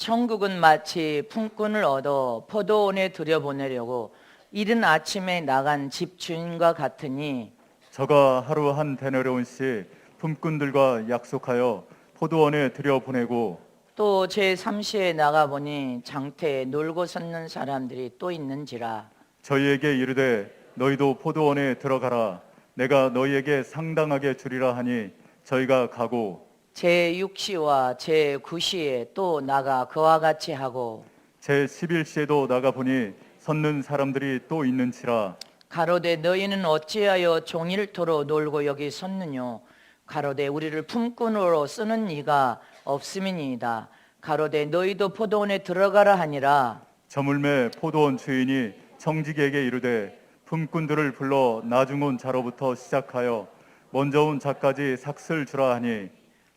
천국은 마치 품꾼을 얻어 포도원에 들여보내려고 이른 아침에 나간 집주인과 같으니 저가 하루 한 데나리온씩 품꾼들과 약속하여 포도원에 들여보내고 또 제3시에 나가보니 장터에 놀고 섰는 사람들이 또 있는지라. 저희에게 이르되 너희도 포도원에 들어가라. 내가 너희에게 상당하게 주리라 하니 저희가 가고 제6시와 제9시에 또 나가 그와 같이 하고 제11시에도 나가보니 섰는 사람들이 또 있는지라. 가로되 너희는 어찌하여 종일토록 놀고 여기 섰느뇨. 가로되 우리를 품꾼으로 쓰는 이가 없음이니이다. 가로되 너희도 포도원에 들어가라 하니라. 저물매 포도원 주인이 청지기에게 이르되 품꾼들을 불러 나중 온 자로부터 시작하여 먼저 온 자까지 삭슬 주라 하니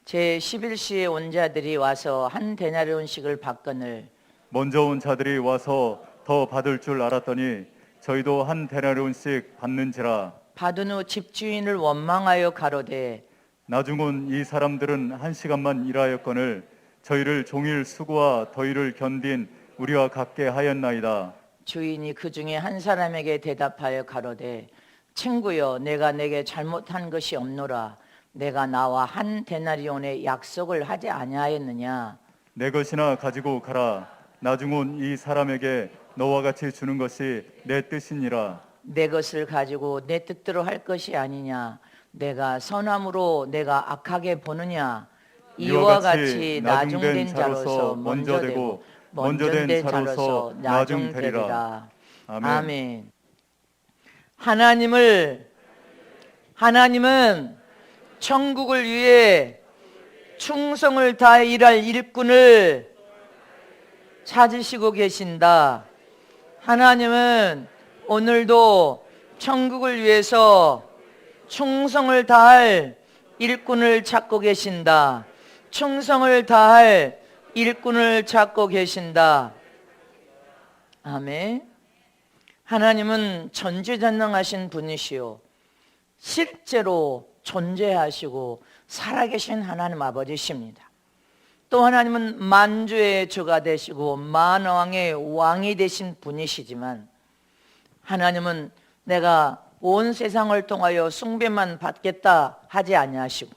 제11시에 온 자들이 와서 한 데나리온씩을 받거늘 먼저 온 자들이 와서 더 받을 줄 알았더니 저희도 한 데나리온씩 받는지라. 받은 후 집주인을 원망하여 가로되 나중 온 이 사람들은 한 시간만 일하였거늘 저희를 종일 수고와 더위를 견딘 우리와 같게 하였나이다. 주인이 그 중에 한 사람에게 대답하여 가로되 친구여 내가 내게 잘못한 것이 없노라. 내가 나와 한 데나리온의 약속을 하지 아니하였느냐. 내 것이나 가지고 가라. 나중 온 이 사람에게 너와 같이 주는 것이 내 뜻이니라. 내 것을 가지고 내 뜻대로 할 것이 아니냐. 내가 선함으로 내가 악하게 보느냐. 이와 같이 나중된 자로서 먼저 되고 먼저 된 자로서 나중 되리라. 아멘. 하나님은 천국을 위해 충성을 다해 일할 일꾼을 찾으시고 계신다. 하나님은 오늘도 천국을 위해서 충성을 다할 일꾼을 찾고 계신다. 충성을 다할 일꾼을 찾고 계신다. 아멘. 하나님은 전지전능하신 분이시오. 실제로 존재하시고 살아계신 하나님 아버지십니다. 또 하나님은 만주의 주가 되시고 만왕의 왕이 되신 분이시지만 하나님은 내가 온 세상을 통하여 숭배만 받겠다 하지 아니하시고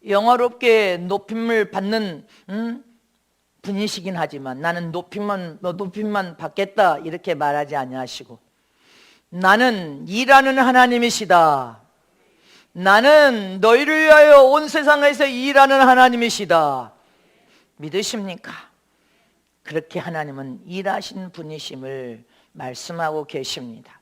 영화롭게 높임을 받는 분이시긴 하지만 나는 높임만 받겠다 이렇게 말하지 아니하시고 나는 일하는 하나님이시다. 나는 너희를 위하여 온 세상에서 일하는 하나님이시다. 믿으십니까? 그렇게 하나님은 일하신 분이심을 말씀하고 계십니다.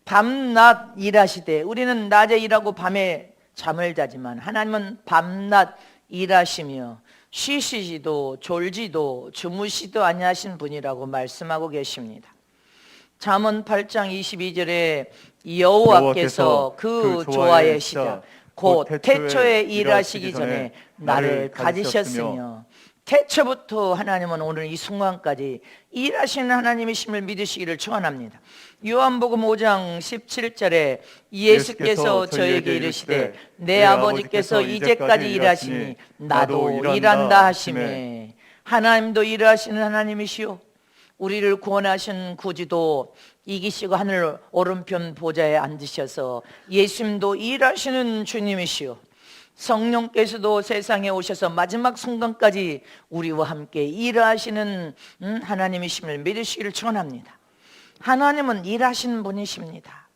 밤낮 일하시되 우리는 낮에 일하고 밤에 잠을 자지만 하나님은 밤낮 일하시며 쉬시지도 졸지도 주무시도 아니하신 분이라고 말씀하고 계십니다. 잠언 8장 22절에 여호와께서 그 조화의 시작 곧 태초에 일하시기 전에 나를 가지셨으며 태초부터 하나님은 오늘 이 순간까지 일하시는 하나님이심을 믿으시기를 축원합니다. 요한복음 5장 17절에 예수께서 저에게 이르시되 내 아버지께서 이제까지 일하시니 나도 일한다 하시매. 하나님도 일하시는 하나님이시오. 우리를 구원하신 구주도 이기시고 하늘 오른편 보좌에 앉으셔서 예수님도 일하시는 주님이시오. 성령께서도 세상에 오셔서 마지막 순간까지 우리와 함께 일하시는 하나님이심을 믿으시기를 축원합니다. 하나님은 일하시는 분이십니다.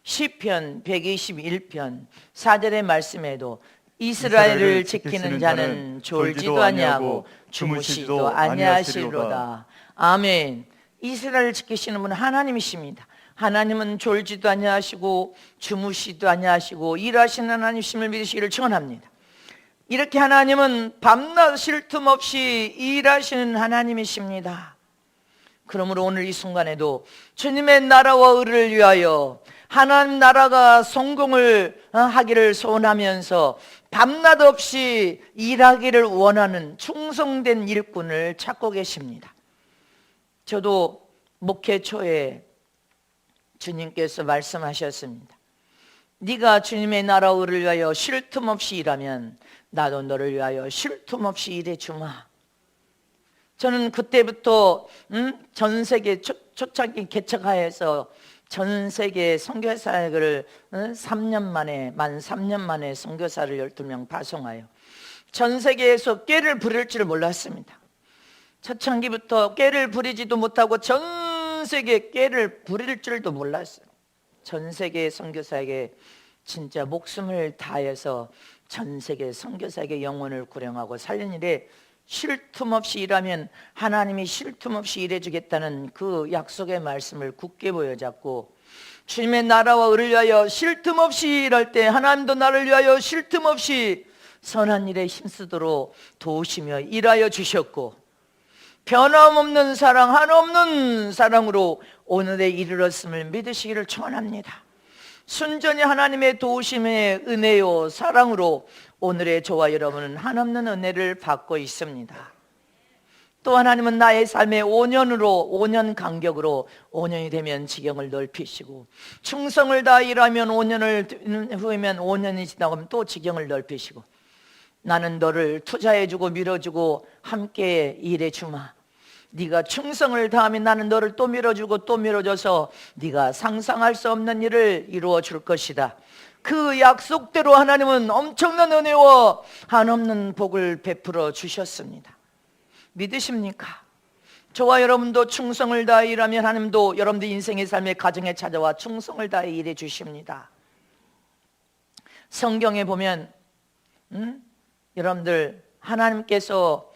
시편 121편 4절의 말씀에도 이스라엘을 지키는 자는 졸지도 아니하고 주무시지도 아니하시리로다. 아멘. 이스라엘을 지키시는 분은 하나님이십니다. 하나님은 졸지도 아니하시고 주무시도 아니하시고 일하시는 하나님이심을 믿으시기를 축원합니다. 이렇게 하나님은 밤낮 쉴 틈 없이 일하시는 하나님이십니다. 그러므로 오늘 이 순간에도 주님의 나라와 의를 위하여 하나님 나라가 성공을 하기를 소원하면서 밤낮 없이 일하기를 원하는 충성된 일꾼을 찾고 계십니다. 저도 목회 초에 주님께서 말씀하셨습니다. 네가 주님의 나라 의를 위하여 쉴 틈 없이 일하면 나도 너를 위하여 쉴 틈 없이 일해 주마. 저는 그때부터 전 세계 초창기 개척하에서 전 세계 선교사역을 3년 만에 만 3년 만에 선교사를 12명 파송하여 전 세계에서 꾀를 부릴 줄 몰랐습니다. 초창기부터 꾀를 부리지도 못하고 전 세계 꾀를 부릴 줄도 몰랐어요. 전 세계 선교사에게 진짜 목숨을 다해서 전 세계 선교사에게 영혼을 구령하고 살린 일에 쉴 틈 없이 일하면 하나님이 쉴 틈 없이 일해주겠다는 그 약속의 말씀을 굳게 보여잡고, 주님의 나라와 의를 위하여 쉴 틈 없이 일할 때 하나님도 나를 위하여 쉴 틈 없이 선한 일에 힘쓰도록 도우시며 일하여 주셨고, 변함없는 사랑, 한없는 사랑으로 오늘에 이르렀음을 믿으시기를 축원합니다. 순전히 하나님의 도우심의 은혜요 사랑으로 오늘의 저와 여러분은 한없는 은혜를 받고 있습니다. 또 하나님은 나의 삶의 5년 간격으로 5년이 되면 지경을 넓히시고, 충성을 다해 일하면 5년을 후이면 5년이 지나가면 또 지경을 넓히시고, 나는 너를 투자해주고 밀어주고 함께 일해주마. 네가 충성을 다하면 나는 너를 또 밀어주고 또 밀어줘서 네가 상상할 수 없는 일을 이루어 줄 것이다. 그 약속대로 하나님은 엄청난 은혜와 한없는 복을 베풀어 주셨습니다. 믿으십니까? 저와 여러분도 충성을 다해 일하면 하나님도 여러분들 인생의 삶의 가정에 찾아와 충성을 다해 일해 주십니다. 성경에 보면 여러분들 하나님께서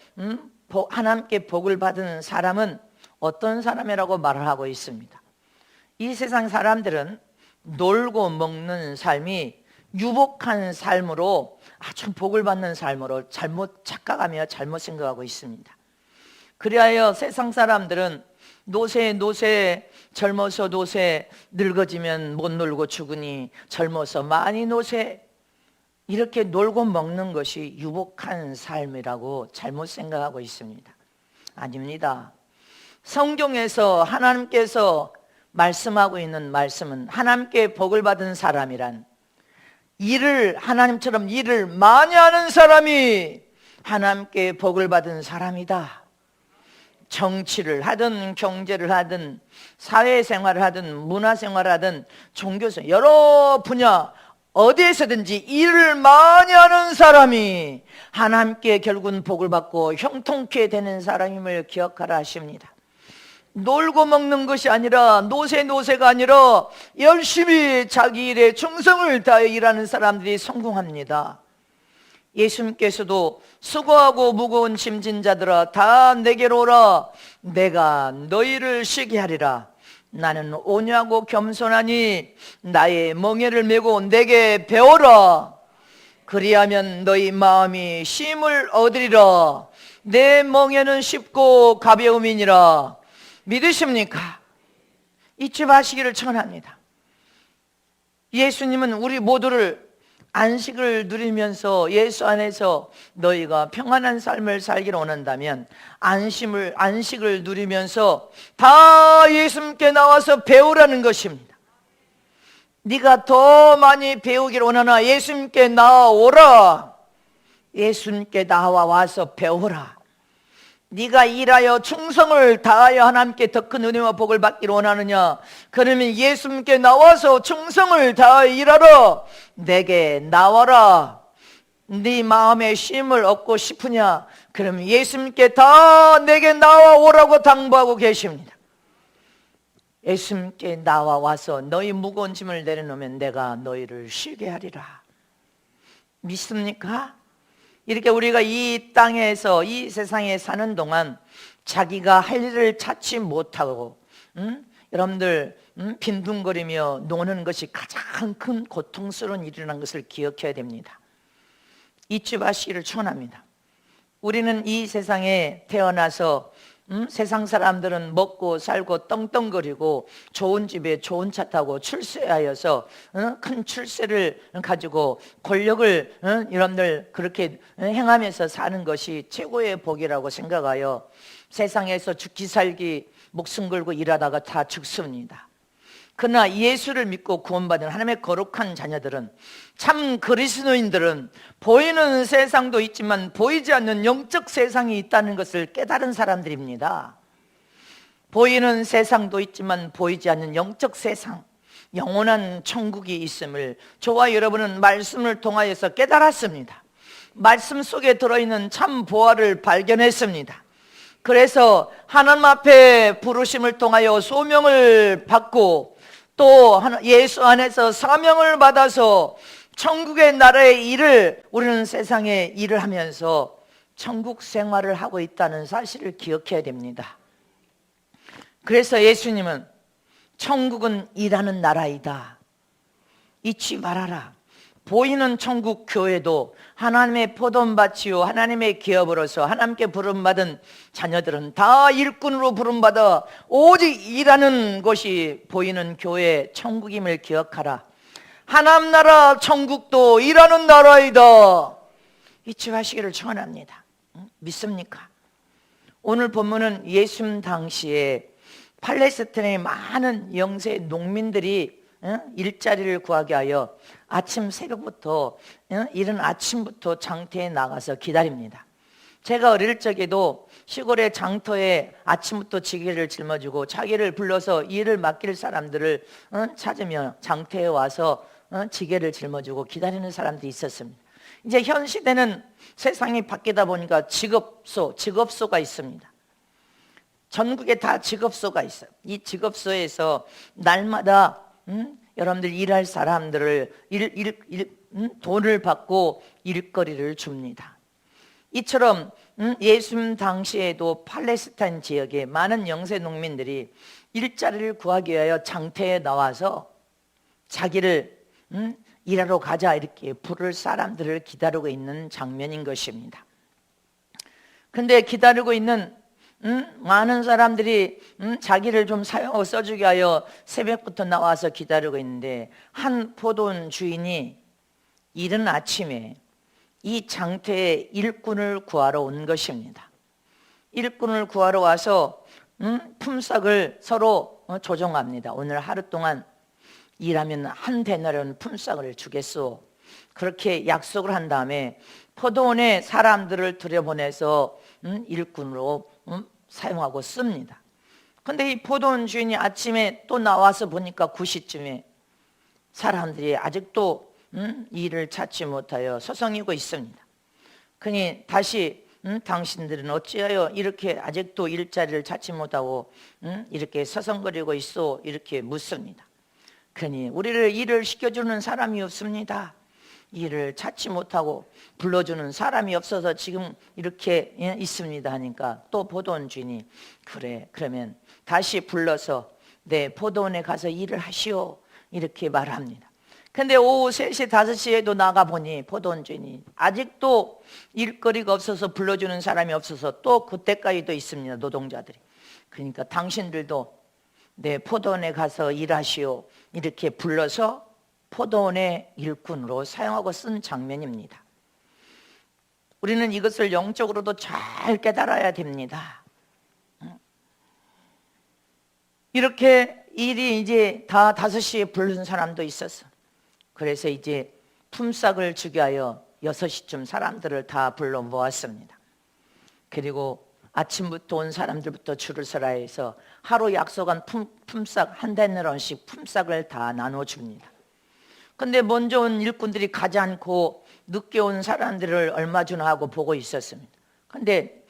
하나님께 복을 받은 사람은 어떤 사람이라고 말을 하고 있습니다. 이 세상 사람들은 놀고 먹는 삶이 유복한 삶으로 아주 복을 받는 삶으로 잘못 착각하며 잘못 생각하고 있습니다. 그리하여 세상 사람들은 노세 젊어서 노세, 늙어지면 못 놀고 죽으니 젊어서 많이 노세, 이렇게 놀고 먹는 것이 유복한 삶이라고 잘못 생각하고 있습니다. 아닙니다. 성경에서 하나님께서 말씀하고 있는 말씀은 하나님께 복을 받은 사람이란 하나님처럼 일을 많이 하는 사람이 하나님께 복을 받은 사람이다. 정치를 하든 경제를 하든 사회생활을 하든 문화생활을 하든 종교생 여러 분야 어디에서든지 일을 많이 하는 사람이 하나님께 결국은 복을 받고 형통케 되는 사람임을 기억하라 하십니다. 놀고 먹는 것이 아니라 노세가 아니라 열심히 자기 일에 충성을 다해 일하는 사람들이 성공합니다. 예수님께서도 수고하고 무거운 짐진 자들아 다 내게로 오라, 내가 너희를 쉬게 하리라. 나는 온유하고 겸손하니 나의 멍에를 메고 내게 배우라. 그리하면 너희 마음이 쉼을 얻으리라. 내 멍에는 쉽고 가벼움이니라. 믿으십니까? 잊지 마시기를 청합니다. 예수님은 우리 모두를 안식을 누리면서 예수 안에서 너희가 평안한 삶을 살기를 원한다면 안식을 누리면서 다 예수님께 나와서 배우라는 것입니다. 네가 더 많이 배우기를 원하나 예수님께 나와오라. 예수님께 나와서 배우라. 네가 일하여 충성을 다하여 하나님께 더 큰 은혜와 복을 받기를 원하느냐? 그러면 예수님께 나와서 충성을 다하여 일하라. 내게 나와라. 네 마음에 쉼을 얻고 싶으냐? 그러면 예수님께 다 내게 나와오라고 당부하고 계십니다. 예수님께 나와서 너희 무거운 짐을 내려놓으면 내가 너희를 쉬게 하리라. 믿습니까? 이렇게 우리가 이 땅에서 이 세상에 사는 동안 자기가 할 일을 찾지 못하고 여러분들 빈둥거리며 노는 것이 가장 큰 고통스러운 일이라는 것을 기억해야 됩니다. 잊지 마시기를 축원합니다. 우리는 이 세상에 태어나서 세상 사람들은 먹고 살고 떵떵거리고 좋은 집에 좋은 차 타고 출세하여서 큰 출세를 가지고 권력을 여러분들 그렇게 행하면서 사는 것이 최고의 복이라고 생각하여 세상에서 죽기 살기 목숨 걸고 일하다가 다 죽습니다. 그러나 예수를 믿고 구원받은 하나님의 거룩한 자녀들은, 참 그리스도인들은 보이는 세상도 있지만 보이지 않는 영적 세상이 있다는 것을 깨달은 사람들입니다. 보이는 세상도 있지만 보이지 않는 영적 세상, 영원한 천국이 있음을 저와 여러분은 말씀을 통하여서 깨달았습니다. 말씀 속에 들어있는 참 보화를 발견했습니다. 그래서 하나님 앞에 부르심을 통하여 소명을 받고 또 예수 안에서 사명을 받아서 천국의 나라의 일을, 우리는 세상에 일을 하면서 천국 생활을 하고 있다는 사실을 기억해야 됩니다. 그래서 예수님은 천국은 일하는 나라이다, 잊지 말아라. 보이는 천국 교회도 하나님의 포도밭이요 하나님의 기업으로서 하나님께 부름받은 자녀들은 다 일꾼으로 부름받아 오직 일하는 것이 보이는 교회 천국임을 기억하라. 하나님 나라 천국도 일하는 나라이다, 잊지 마시기를 축원합니다. 믿습니까? 오늘 본문은 예수님 당시에 팔레스타인의 많은 영세 농민들이 일자리를 구하게 하여 아침 새벽부터, 이른 아침부터 장터에 나가서 기다립니다. 제가 어릴 적에도 시골의 장터에 아침부터 지게를 짊어지고 자기를 불러서 일을 맡길 사람들을 찾으며 장터에 와서 지게를 짊어지고 기다리는 사람들이 있었습니다. 이제 현 시대는 세상이 바뀌다 보니까 직업소가 있습니다. 전국에 다 직업소가 있어요. 이 직업소에서 날마다 여러분들 일할 사람들을 돈을 받고 일거리를 줍니다. 이처럼 예수님 당시에도 팔레스타인 지역에 많은 영세 농민들이 일자리를 구하기 위하여 장터에 나와서 자기를 일하러 가자 이렇게 부를 사람들을 기다리고 있는 장면인 것입니다. 근데 기다리고 있는 많은 사람들이 자기를 좀 사용하고 써주게 하여 새벽부터 나와서 기다리고 있는데, 한 포도원 주인이 이른 아침에 이 장터에 일꾼을 구하러 온 것입니다. 일꾼을 구하러 와서 품삯을 서로 조정합니다. 오늘 하루 동안 일하면 한 데나리온 품삯을 주겠소, 그렇게 약속을 한 다음에 포도원에 사람들을 들여보내서 일꾼으로 사용하고 씁니다. 근데 이 포도원 주인이 아침에 또 나와서 보니까 9시쯤에 사람들이 아직도 일을 찾지 못하여 서성이고 있습니다. 그니 다시 당신들은 어찌하여 이렇게 아직도 일자리를 찾지 못하고 이렇게 서성거리고 있어? 이렇게 묻습니다. 그니 우리를 일을 시켜주는 사람이 없습니다. 일을 찾지 못하고 불러주는 사람이 없어서 지금 이렇게 있습니다 하니까, 또 포도원 주인이 그래, 그러면 다시 불러서 내 포도원에 가서 일을 하시오 이렇게 말합니다. 근데 오후 3시 5시에도 나가보니 포도원 주인이 아직도 일거리가 없어서 불러주는 사람이 없어서 또 그때까지도 있습니다, 노동자들이. 그러니까 당신들도 내 포도원에 가서 일하시오 이렇게 불러서 포도원의 일꾼으로 사용하고 쓴 장면입니다. 우리는 이것을 영적으로도 잘 깨달아야 됩니다. 이렇게 일이 이제 다 5시에 부른 사람도 있었어. 그래서 이제 품삯을 주게 하여 6시쯤 사람들을 다 불러 모았습니다. 그리고 아침부터 온 사람들부터 줄을 서라 해서 하루 약속한 품삯 한 데나리온씩 품삯을 다 나눠줍니다. 근데 먼저 온 일꾼들이 가지 않고 늦게 온 사람들을 얼마 주나 하고 보고 있었습니다. 근데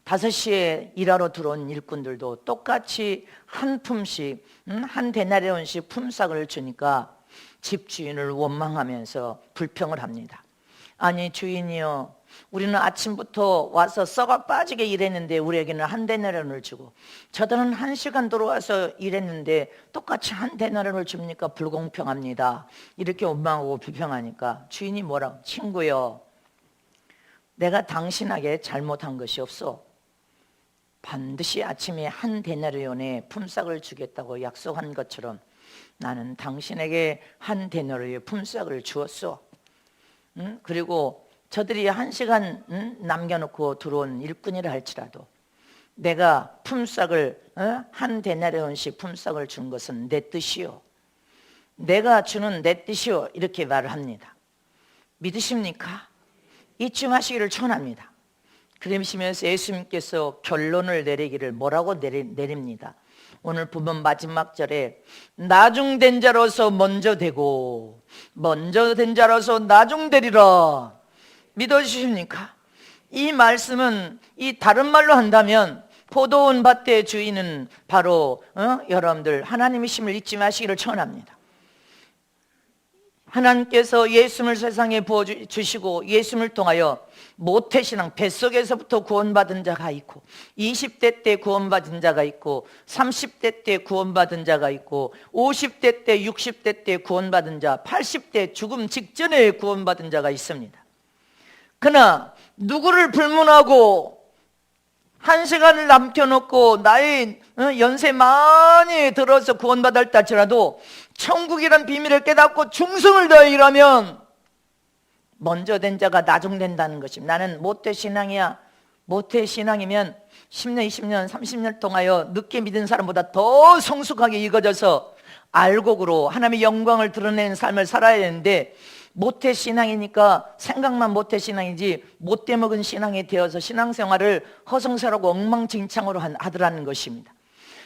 5시에 일하러 들어온 일꾼들도 똑같이 한 품씩, 한 데나리온씩 품삯을 주니까 집주인을 원망하면서 불평을 합니다. 아니 주인이요, 우리는 아침부터 와서 썩어 빠지게 일했는데 우리에게는 한 데나리온을 주고, 저들은 1시간 들어와서 일했는데 똑같이 한 데나리온을 줍니까? 불공평합니다. 이렇게 원망하고 비평하니까 주인이 뭐라고? 친구요, 내가 당신에게 잘못한 것이 없어. 반드시 아침에 한 데나리온의 품삯을 주겠다고 약속한 것처럼 나는 당신에게 한 데나리온의 품삯을 주었어. 그리고 저들이 1시간 남겨놓고 들어온 일꾼이라 할지라도 내가 품삯을 한 데나리온씩 품삯을 준 것은 내 뜻이요, 내가 주는 내 뜻이요, 이렇게 말을 합니다. 믿으십니까? 잊지 마시기를 축원합니다. 그러시면서 예수님께서 결론을 내리기를 뭐라고 내립니다. 오늘 본문 마지막 절에 나중된 자로서 먼저 되고 먼저 된 자로서 나중되리라. 믿어주십니까? 이 말씀은 이 다른 말로 한다면 포도원 밭의 주인은 바로 여러분들 하나님이심을 잊지 마시기를 축원합니다. 하나님께서 예수님을 세상에 부어주시고 예수님을 통하여 모태신앙 뱃속에서부터 구원받은 자가 있고 20대 때 구원받은 자가 있고 30대 때 구원받은 자가 있고 50대 때 60대 때 구원받은 자 80대 죽음 직전에 구원받은 자가 있습니다. 그러나 누구를 불문하고 한 시간을 남겨놓고 나의 연세 많이 들어서 구원받았다 할지라도 천국이란 비밀을 깨닫고 충성을 다해 일하면 먼저 된 자가 나중된다는 것입니다. 나는 모태신앙이야. 모태신앙이면 10년, 20년, 30년 통하여 늦게 믿은 사람보다 더 성숙하게 익어져서 알곡으로 하나님의 영광을 드러내는 삶을 살아야 되는데 모태신앙이니까 생각만 모태신앙이지 못돼 먹은 신앙이 되어서 신앙생활을 허송세라고 엉망진창으로 하더라는 것입니다.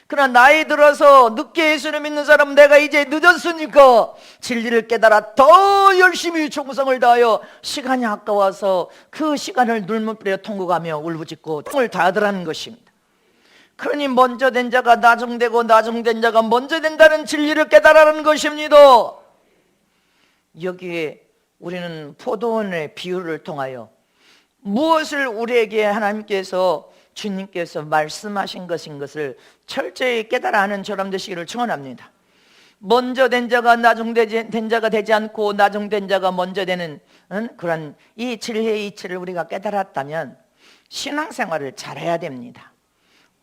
그러나 나이 들어서 늦게 예수를 믿는 사람은 내가 이제 늦었으니까 진리를 깨달아 더 열심히 충성을 다하여 시간이 아까워서 그 시간을 눈물빼어 통곡하며 울부짖고 통을 다하더라는 것입니다. 그러니 먼저 된 자가 나중되고 나중된 자가 먼저 된다는 진리를 깨달으라는 것입니다. 여기에 우리는 포도원의 비유를 통하여 무엇을 우리에게 하나님께서 주님께서 말씀하신 것인 것을 철저히 깨달아 아는 저람 되시기를 축원합니다. 먼저 된 자가 나중된 자가 되지 않고 나중된 자가 먼저 되는 그런 이 진리의 이치를 우리가 깨달았다면 신앙생활을 잘해야 됩니다.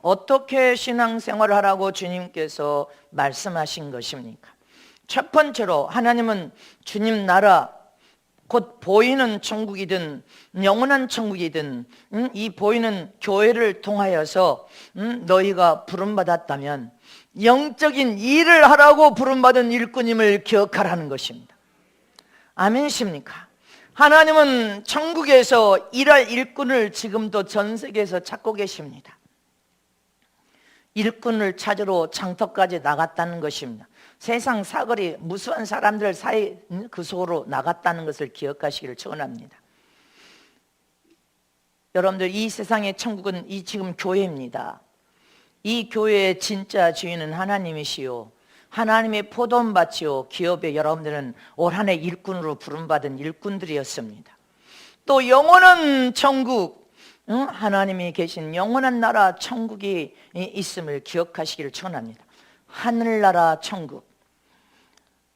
어떻게 신앙생활을 하라고 주님께서 말씀하신 것입니까? 첫 번째로 하나님은 주님 나라 곧 보이는 천국이든 영원한 천국이든 이 보이는 교회를 통하여서 너희가 부름받았다면 영적인 일을 하라고 부름받은 일꾼임을 기억하라는 것입니다. 아멘이십니까? 하나님은 천국에서 일할 일꾼을 지금도 전 세계에서 찾고 계십니다. 일꾼을 찾으러 장터까지 나갔다는 것입니다. 세상 사거리 무수한 사람들 사이 그 속으로 나갔다는 것을 기억하시기를 축원합니다. 여러분들 이 세상의 천국은 이 지금 교회입니다. 이 교회의 진짜 주인은 하나님이시요 하나님의 포도원밭이요 기업에 여러분들은 올 한 해 일꾼으로 부름받은 일꾼들이었습니다. 또 영원한 천국 하나님이 계신 영원한 나라 천국이 있음을 기억하시기를 축원합니다. 하늘나라 천국.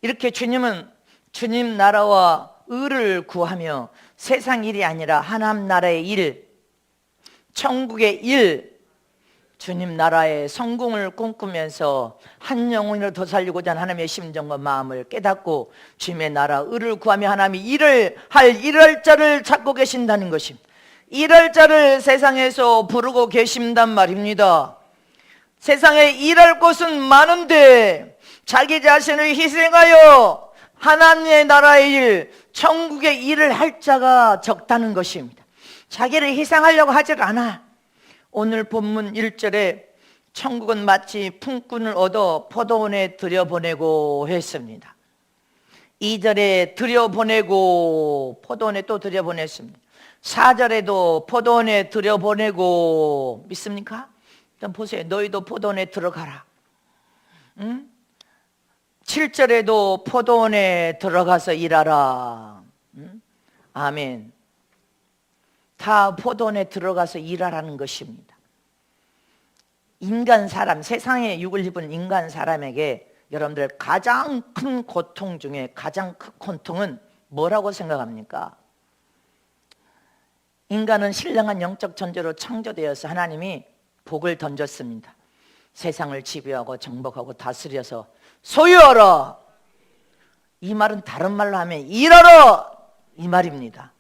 이렇게 주님은 주님 나라와 의를 구하며 세상 일이 아니라 하나님 나라의 일, 천국의 일, 주님 나라의 성공을 꿈꾸면서 한 영혼을 더 살리고자 하는 하나님의 심정과 마음을 깨닫고 주님의 나라 의를 구하며 하나님이 일할 자를 찾고 계신다는 것입니다. 일할 자를 세상에서 부르고 계신단 말입니다. 세상에 일할 곳은 많은데 자기 자신을 희생하여 하나님의 나라의 일, 천국의 일을 할 자가 적다는 것입니다. 자기를 희생하려고 하질 않아. 오늘 본문 1절에 천국은 마치 품꾼을 얻어 포도원에 들여보내고 했습니다. 2절에 들여보내고 포도원에 또 들여보냈습니다. 4절에도 포도원에 들여보내고 믿습니까? 좀 보세요. 너희도 포도원에 들어가라. 7절에도 포도원에 들어가서 일하라. 아멘. 다 포도원에 들어가서 일하라는 것입니다. 인간 사람, 세상에 육을 입은 인간 사람에게 여러분들 가장 큰 고통 중에 가장 큰 고통은 뭐라고 생각합니까? 인간은 신령한 영적 존재로 창조되어서 하나님이 복을 던졌습니다. 세상을 지배하고 정복하고 다스려서 소유하라. 이 말은 다른 말로 하면 일하라 이 말입니다.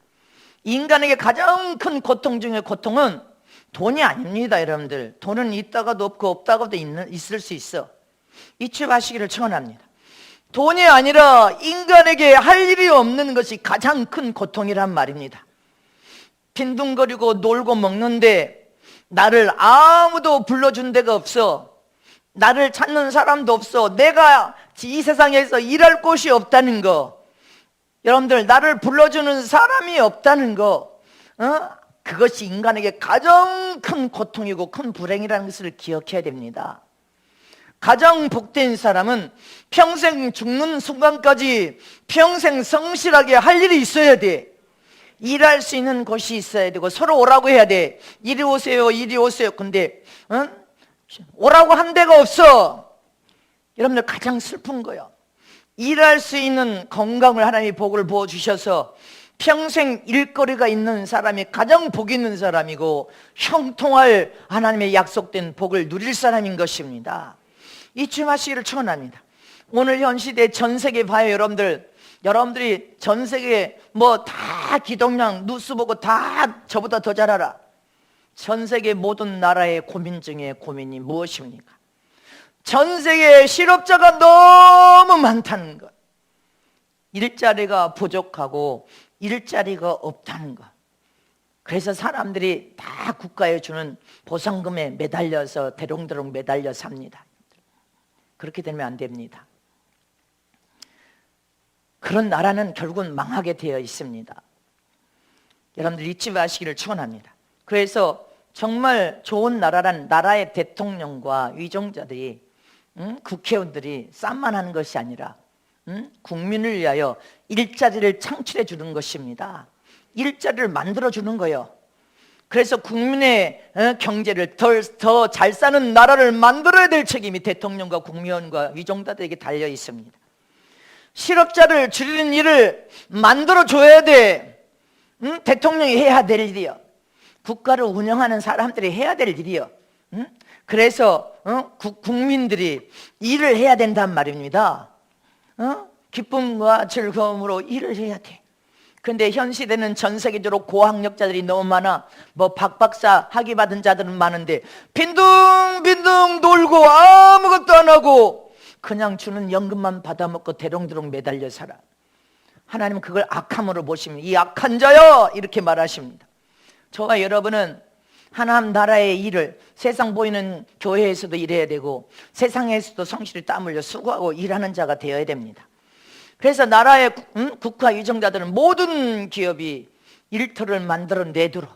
인간에게 가장 큰 고통 중에 고통은 돈이 아닙니다, 여러분들. 돈은 있다가도 없고 없다가도 있을 수 있어. 잊지 마시기를 청원합니다. 돈이 아니라 인간에게 할 일이 없는 것이 가장 큰 고통이란 말입니다. 빈둥거리고 놀고 먹는데 나를 아무도 불러준 데가 없어. 나를 찾는 사람도 없어. 내가 이 세상에서 일할 곳이 없다는 거, 여러분들, 나를 불러주는 사람이 없다는 거, 그것이 인간에게 가장 큰 고통이고 큰 불행이라는 것을 기억해야 됩니다. 가장 복된 사람은 평생 죽는 순간까지 평생 성실하게 할 일이 있어야 돼. 일할 수 있는 곳이 있어야 되고 서로 오라고 해야 돼. 이리 오세요, 이리 오세요. 근데 오라고 한 데가 없어. 여러분들, 가장 슬픈 거예요. 일할 수 있는 건강을 하나님이 복을 부어주셔서 평생 일거리가 있는 사람이 가장 복 있는 사람이고 형통할 하나님의 약속된 복을 누릴 사람인 것입니다. 잊지 마시기를 축원합니다. 오늘 현 시대 전 세계 봐요, 여러분들이 전 세계 뭐 다 기독량 뉴스 보고 다 저보다 더 잘 알아. 전 세계 모든 나라의 고민 중에 고민이 무엇입니까? 전 세계에 실업자가 너무 많다는 것, 일자리가 부족하고 일자리가 없다는 것. 그래서 사람들이 다 국가에 주는 보상금에 매달려서 대롱대롱 매달려 삽니다. 그렇게 되면 안 됩니다. 그런 나라는 결국은 망하게 되어 있습니다. 여러분들 잊지 마시기를 축원합니다. 그래서 정말 좋은 나라란 나라의 대통령과 위정자들이, 국회의원들이 쌈만 하는 것이 아니라 국민을 위하여 일자리를 창출해 주는 것입니다. 일자리를 만들어 주는 거예요. 그래서 국민의 경제를 더 잘 사는 나라를 만들어야 될 책임이 대통령과 국회의원과 위정자들에게 달려 있습니다. 실업자를 줄이는 일을 만들어 줘야 돼. 대통령이 해야 될 일이요. 국가를 운영하는 사람들이 해야 될 일이요. 그래서 국민들이 일을 해야 된단 말입니다. 기쁨과 즐거움으로 일을 해야 돼. 근데 현 시대는 전 세계적으로 고학력자들이 너무 많아. 뭐 박박사 학위 받은 자들은 많은데 빈둥빈둥 놀고 아무것도 안 하고 그냥 주는 연금만 받아먹고 대롱대롱 매달려 살아. 하나님은 그걸 악함으로 보십니다. 이 악한 자여, 이렇게 말하십니다. 저와 여러분은 하나님 나라의 일을, 세상 보이는 교회에서도 일해야 되고 세상에서도 성실히 땀 흘려 수고하고 일하는 자가 되어야 됩니다. 그래서 나라의 국가 위정자들은 모든 기업이 일터를 만들어내도록,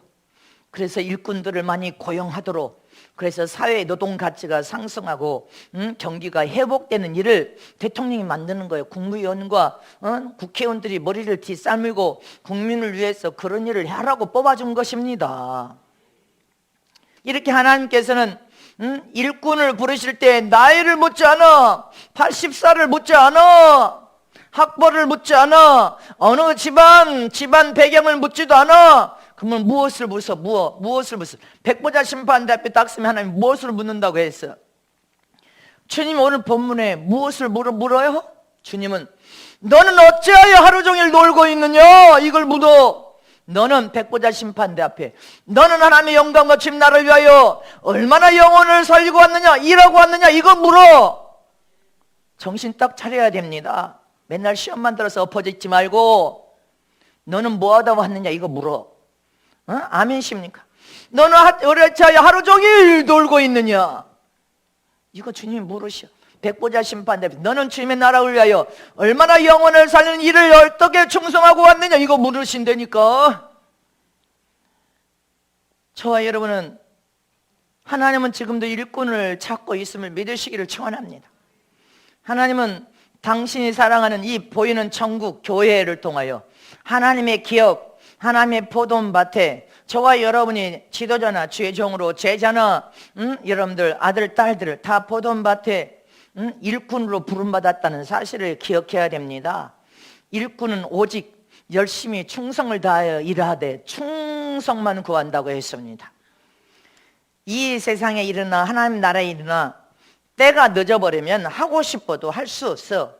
그래서 일꾼들을 많이 고용하도록, 그래서 사회의 노동 가치가 상승하고 경기가 회복되는 일을 대통령이 만드는 거예요. 국무위원과 국회의원들이 머리를 뒤싸물고 국민을 위해서 그런 일을 하라고 뽑아준 것입니다. 이렇게 하나님께서는 일꾼을 부르실 때 나이를 묻지 않아, 80살을 묻지 않아, 학벌을 묻지 않아, 어느 집안 배경을 묻지도 않아. 그러면 무엇을 묻어? 무엇을 묻어? 백보자 심판대 앞에 딱 서면 하나님 무엇을 묻는다고 했어요? 주님 오늘 본문에 무엇을 물어요? 주님은 너는 어찌하여 하루 종일 놀고 있느냐? 이걸 묻어. 너는 백보자 심판대 앞에, 너는 하나님의 영광과 집 나를 위하여 얼마나 영혼을 살리고 왔느냐, 일하고 왔느냐, 이거 물어. 정신 딱 차려야 됩니다. 맨날 시험만 들어서 엎어져 있지 말고 너는 뭐하다 왔느냐, 이거 물어. 아멘십니까? 너는 어찌하여 하루 종일 놀고 있느냐, 이거 주님이 물으셔. 백보자 심판대 앞에 너는 주님의 나라를 위하여 얼마나 영혼을 살리는 일을 어떻게 충성하고 왔느냐, 이거 물으신다니까. 저와 여러분은, 하나님은 지금도 일꾼을 찾고 있음을 믿으시기를 축원합니다. 하나님은 당신이 사랑하는 이 보이는 천국 교회를 통하여 하나님의 기업, 하나님의 포도밭에 저와 여러분이 지도자나 주의 종으로 제자나 여러분들 아들 딸들을 다 포도밭에 일꾼으로 부름받았다는 사실을 기억해야 됩니다. 일꾼은 오직 열심히 충성을 다하여 일하되 충성만 구한다고 했습니다. 이 세상에 일어나 하나님 나라에 일어나 때가 늦어버리면 하고 싶어도 할 수 없어.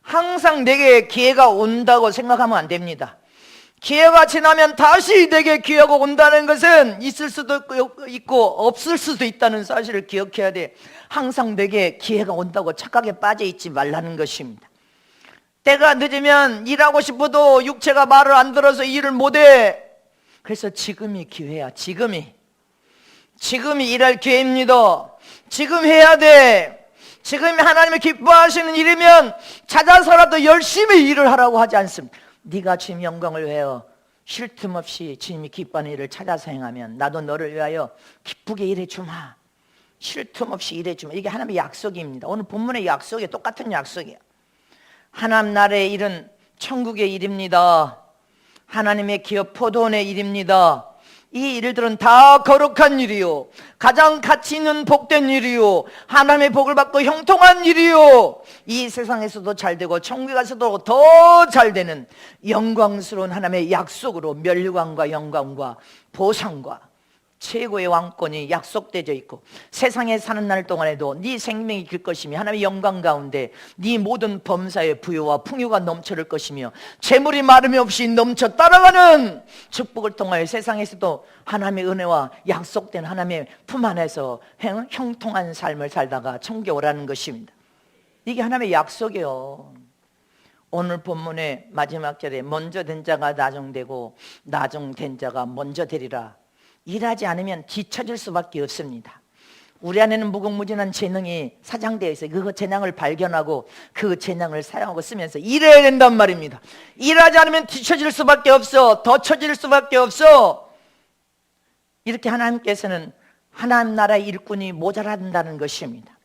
항상 내게 기회가 온다고 생각하면 안 됩니다. 기회가 지나면 다시 내게 기회가 온다는 것은 있을 수도 있고 없을 수도 있다는 사실을 기억해야 돼. 항상 내게 기회가 온다고 착각에 빠져 있지 말라는 것입니다. 때가 늦으면 일하고 싶어도 육체가 말을 안 들어서 일을 못해. 그래서 지금이 기회야. 지금이 일할 기회입니다. 지금 해야 돼. 지금 하나님이 기뻐하시는 일이면 찾아서라도 열심히 일을 하라고 하지 않습니다. 네가 주님 영광을 위하여 쉴 틈 없이 주님이 기뻐하는 일을 찾아서 행하면 나도 너를 위하여 기쁘게 일해주마. 쉴 틈 없이 일해주마. 이게 하나님의 약속입니다. 오늘 본문의 약속이 똑같은 약속이야. 하나님 나라의 일은 천국의 일입니다. 하나님의 기업 포도원의 일입니다. 이 일들은 다 거룩한 일이요, 가장 가치 있는 복된 일이요, 하나님의 복을 받고 형통한 일이요, 이 세상에서도 잘 되고 천국에 가서도 더 잘 되는 영광스러운 하나님의 약속으로 멸류관과 영광과 보상과 최고의 왕권이 약속되어 있고, 세상에 사는 날 동안에도 네 생명이 길 것이며 하나님의 영광 가운데 네 모든 범사의 부유와 풍요가 넘쳐를 것이며 재물이 마름이 없이 넘쳐 따라가는 축복을 통하여 세상에서도 하나님의 은혜와 약속된 하나님의 품 안에서 형통한 삶을 살다가 천국에 오라는 것입니다. 이게 하나님의 약속이에요. 오늘 본문의 마지막 절에 먼저 된 자가 나중되고 나중된 자가 먼저 되리라. 일하지 않으면 뒤처질 수밖에 없습니다. 우리 안에는 무궁무진한 재능이 사장되어 있어요. 그 재능을 발견하고 그 재능을 사용하고 쓰면서 일해야 된단 말입니다. 일하지 않으면 뒤처질 수밖에 없어. 더 처질 수밖에 없어. 이렇게 하나님께서는 하나님 나라의 일꾼이 모자란다는 것입니다.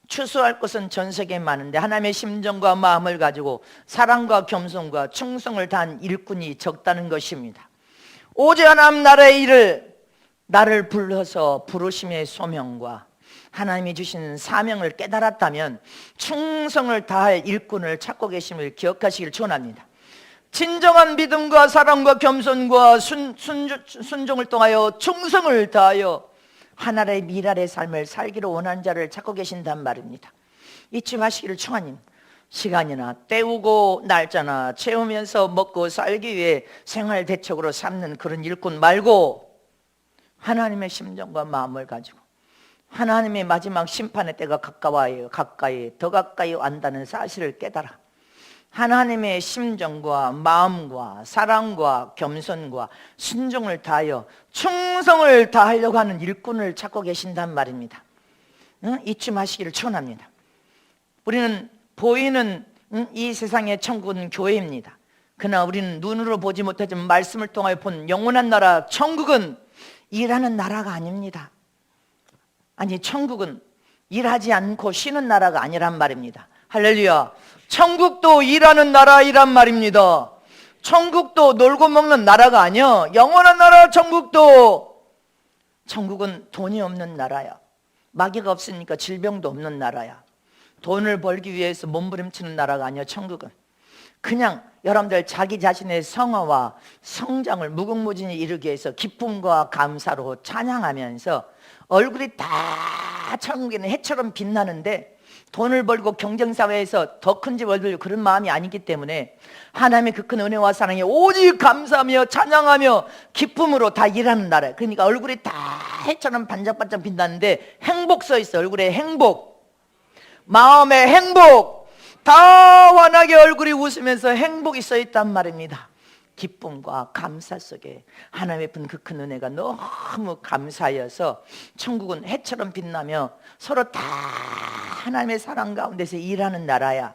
추수할 것은 전 세계에 많은데 하나님의 심정과 마음을 가지고 사랑과 겸손과 충성을 다한 일꾼이 적다는 것입니다. 오직 하나님 나라의 일을 나를 불러서 부르심의 소명과 하나님이 주신 사명을 깨달았다면 충성을 다할 일꾼을 찾고 계심을 기억하시길 축원합니다. 진정한 믿음과 사랑과 겸손과 순종을 통하여 충성을 다하여 하나의 미랄의 삶을 살기로 원하는 자를 찾고 계신단 말입니다. 잊지 마시기를 축원합니다. 시간이나 때우고 날짜나 채우면서 먹고 살기 위해 생활 대책으로 삼는 그런 일꾼 말고 하나님의 심정과 마음을 가지고 하나님의 마지막 심판의 때가 가까이 더 가까이 왔다는 사실을 깨달아 하나님의 심정과 마음과 사랑과 겸손과 순종을 다하여 충성을 다하려고 하는 일꾼을 찾고 계신단 말입니다. 잊지 마시기를 축원합니다. 우리는 보이는 이 세상의 천국은 교회입니다. 그러나 우리는 눈으로 보지 못하지만 말씀을 통하여 본 영원한 나라 천국은 일하는 나라가 아닙니다. 아니, 천국은 일하지 않고 쉬는 나라가 아니란 말입니다. 할렐루야. 천국도 일하는 나라이란 말입니다. 천국도 놀고 먹는 나라가 아니야. 영원한 나라 천국도. 천국은 돈이 없는 나라야. 마귀가 없으니까 질병도 없는 나라야. 돈을 벌기 위해서 몸부림치는 나라가 아니야. 천국은 그냥 여러분들 자기 자신의 성화와 성장을 무궁무진히 이루기 위해서 기쁨과 감사로 찬양하면서 얼굴이 다 천국에는 해처럼 빛나는데 돈을 벌고 경쟁사회에서 더 큰 집 얻으려고 그런 마음이 아니기 때문에 하나님의 그 큰 은혜와 사랑에 오직 감사하며 찬양하며 기쁨으로 다 일하는 나라예요. 그러니까 얼굴이 다 해처럼 반짝반짝 빛나는데 행복 써 있어. 얼굴에 행복, 마음의 행복, 다 환하게 얼굴이 웃으면서 행복이 써 있단 말입니다. 기쁨과 감사 속에 하나님의 그 큰 은혜가 너무 감사여서 천국은 해처럼 빛나며 서로 다 하나님의 사랑 가운데서 일하는 나라야.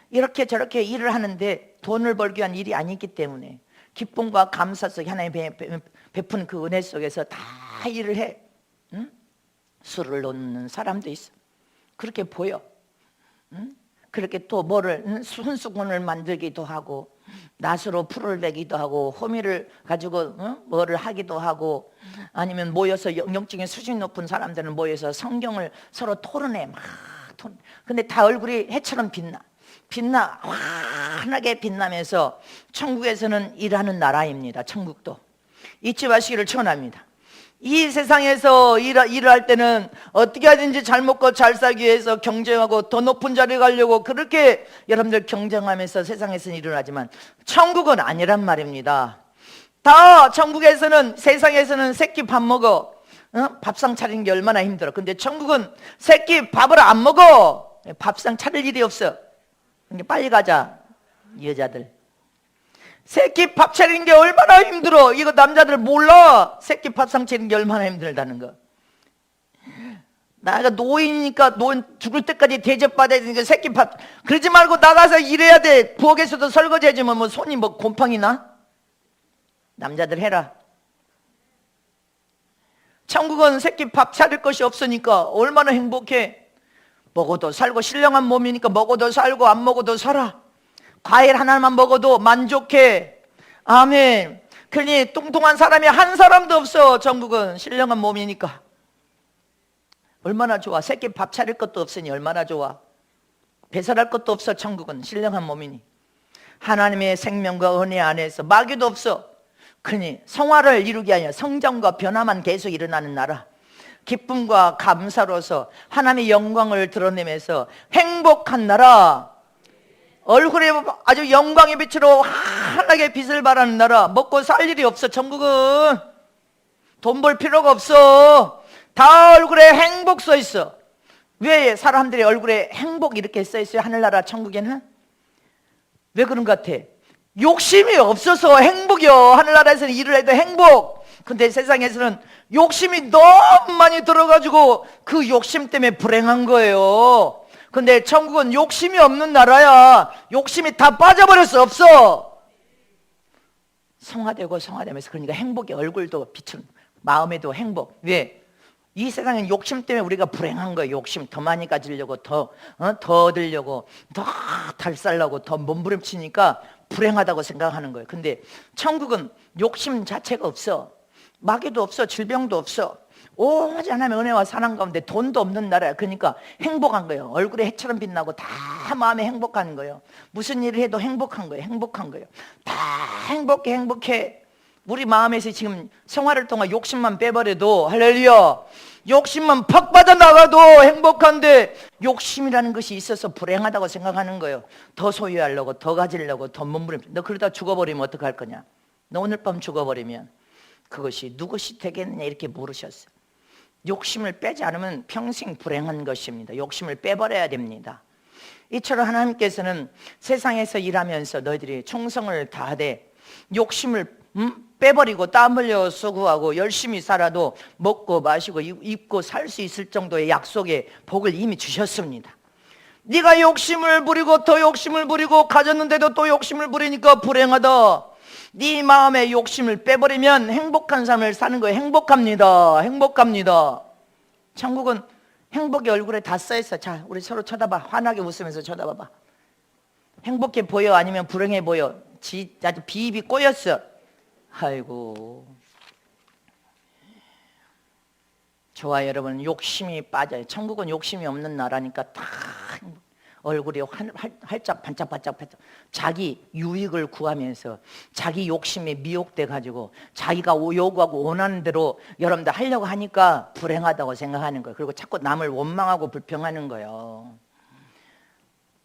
이렇게 저렇게 일을 하는데 돈을 벌기 위한 일이 아니기 때문에 기쁨과 감사 속에 하나님의 베푼 그 은혜 속에서 다 일을 해. 술을 놓는 사람도 있어. 그렇게 보여. 그렇게 또 뭐를 손수건을 만들기도 하고 낫으로 풀을 베기도 하고 호미를 가지고 뭐를 하기도 하고 아니면 모여서 영적인 수준 높은 사람들은 모여서 성경을 서로 토론해 막 근데 다 얼굴이 해처럼 빛나 환하게 빛나면서 천국에서는 일하는 나라입니다. 천국도 잊지 마시기를 축원합니다. 이 세상에서 일을 할 때는 어떻게 하든지 잘 먹고 잘 살기 위해서 경쟁하고 더 높은 자리에 가려고 그렇게 여러분들 경쟁하면서 세상에서는 일을 하지만 천국은 아니란 말입니다. 다 천국에서는, 세상에서는 새끼 밥 먹어, 밥상 차리는 게 얼마나 힘들어. 근데 천국은 새끼 밥을 안 먹어. 밥상 차릴 일이 없어. 그러니까 빨리 가자, 이 여자들. 새끼 밥 차리는 게 얼마나 힘들어. 이거 남자들 몰라. 새끼 밥상 차리는 게 얼마나 힘들다는 거. 나가 노인이니까 노인 죽을 때까지 대접받아야 되니까 새끼 밥, 그러지 말고 나가서 일해야 돼. 부엌에서도 설거지하지 뭐 손이 뭐 곰팡이 나? 남자들 해라. 천국은 새끼 밥 차릴 것이 없으니까 얼마나 행복해. 먹어도 살고, 신령한 몸이니까 먹어도 살고 안 먹어도 살아. 과일 하나만 먹어도 만족해. 아멘. 그러니 뚱뚱한 사람이 한 사람도 없어. 천국은 신령한 몸이니까. 얼마나 좋아. 새끼 밥 차릴 것도 없으니 얼마나 좋아. 배설할 것도 없어. 천국은 신령한 몸이니. 하나님의 생명과 은혜 안에서 마귀도 없어. 그러니 성화를 이루기 아니라 성장과 변화만 계속 일어나는 나라. 기쁨과 감사로서 하나님의 영광을 드러내면서 행복한 나라. 얼굴에 아주 영광의 빛으로 환하게 빛을 발하는 나라. 먹고 살 일이 없어. 천국은 돈 벌 필요가 없어. 다 얼굴에 행복 써 있어. 왜 사람들이 얼굴에 행복 이렇게 써 있어요? 하늘나라 천국에는? 왜 그런 것 같아? 욕심이 없어서 행복이요. 하늘나라에서는 일을 해도 행복. 근데 세상에서는 욕심이 너무 많이 들어가지고 그 욕심 때문에 불행한 거예요. 근데 천국은 욕심이 없는 나라야. 욕심이 다 빠져버렸어. 없어. 성화되고 성화되면서, 그러니까 행복이 얼굴도 비추는, 마음에도 행복. 왜? 이 세상엔 욕심 때문에 우리가 불행한 거예요. 욕심 더 많이 가지려고, 더 얻으려고, 더 달살나고, 더 몸부림치니까 불행하다고 생각하는 거예요. 근데 천국은 욕심 자체가 없어. 마귀도 없어. 질병도 없어. 오직 하나님의 은혜와 사랑 가운데 돈도 없는 나라야. 그러니까 행복한 거예요. 얼굴에 해처럼 빛나고 다 마음에 행복한 거예요. 무슨 일을 해도 행복한 거예요. 행복한 거예요. 다 행복해, 행복해. 우리 마음에서 지금 생활을 통한 욕심만 빼버려도, 할렐루야, 욕심만 팍 빠져나가도 행복한데 욕심이라는 것이 있어서 불행하다고 생각하는 거예요. 더 소유하려고, 더 가지려고, 더 몸부림. 너 그러다 죽어버리면 어떡할 거냐? 너 오늘 밤 죽어버리면 그것이 누구시 되겠느냐 이렇게 물으셨어요. 욕심을 빼지 않으면 평생 불행한 것입니다. 욕심을 빼버려야 됩니다. 이처럼 하나님께서는 세상에서 일하면서 너희들이 충성을 다하되 욕심을 빼버리고 땀 흘려 수고하고 열심히 살아도 먹고 마시고 입고 살 수 있을 정도의 약속의 복을 이미 주셨습니다. 네가 욕심을 부리고 더 욕심을 부리고 가졌는데도 또 욕심을 부리니까 불행하다. 네 마음의 욕심을 빼버리면 행복한 삶을 사는 거예요. 행복합니다. 행복합니다. 천국은 행복이 얼굴에 다 써있어. 자, 우리 서로 쳐다봐. 환하게 웃으면서 쳐다봐봐. 행복해 보여? 아니면 불행해 보여? 아주 비입이 꼬였어. 아이고. 좋아, 여러분. 욕심이 빠져요. 천국은 욕심이 없는 나라니까 다 얼굴이 활짝 반짝반짝 자기 유익을 구하면서 자기 욕심에 미혹돼 가지고 자기가 요구하고 원하는 대로 여러분들 하려고 하니까 불행하다고 생각하는 거예요. 그리고 자꾸 남을 원망하고 불평하는 거예요.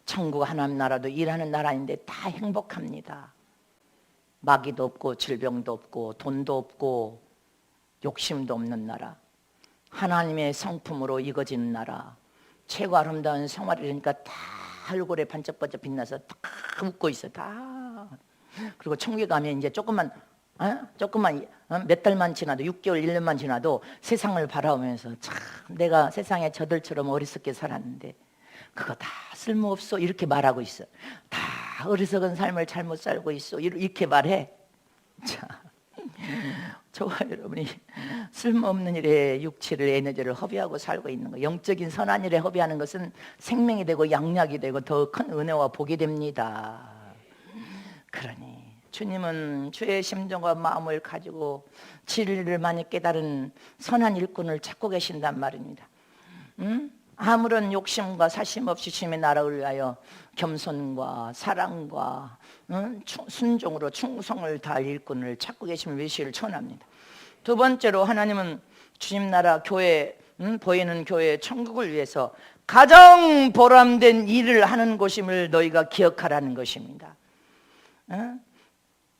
천국 하나님 나라도 일하는 나라인데 다 행복합니다. 마귀도 없고 질병도 없고 돈도 없고 욕심도 없는 나라. 하나님의 성품으로 이거지는 나라. 최고 아름다운 생활이니까 다 얼굴에 반짝반짝 빛나서 다 웃고 있어. 다. 그리고 천국에 가면 이제 조금만 몇 달만 지나도 6개월 1년만 지나도 세상을 바라보면서 참 내가 세상에 저들처럼 어리석게 살았는데 그거 다 쓸모없어 이렇게 말하고 있어. 다 어리석은 삶을 잘못 살고 있어 이렇게 말해. 자, 저와 여러분이 쓸모없는 일에 육체를 에너지를 허비하고 살고 있는 거, 영적인 선한 일에 허비하는 것은 생명이 되고 양약이 되고 더 큰 은혜와 복이 됩니다. 그러니 주님은 주의 심정과 마음을 가지고 진리를 많이 깨달은 선한 일꾼을 찾고 계신단 말입니다. 아무런 욕심과 사심 없이 주님의 나라를 위하여 겸손과 사랑과 순종으로 충성을 다할 일꾼을 찾고 계심을 위시를 축원합니다. 두 번째로 하나님은 주님 나라 교회, 보이는 교회 천국을 위해서 가장 보람된 일을 하는 곳임을 너희가 기억하라는 것입니다.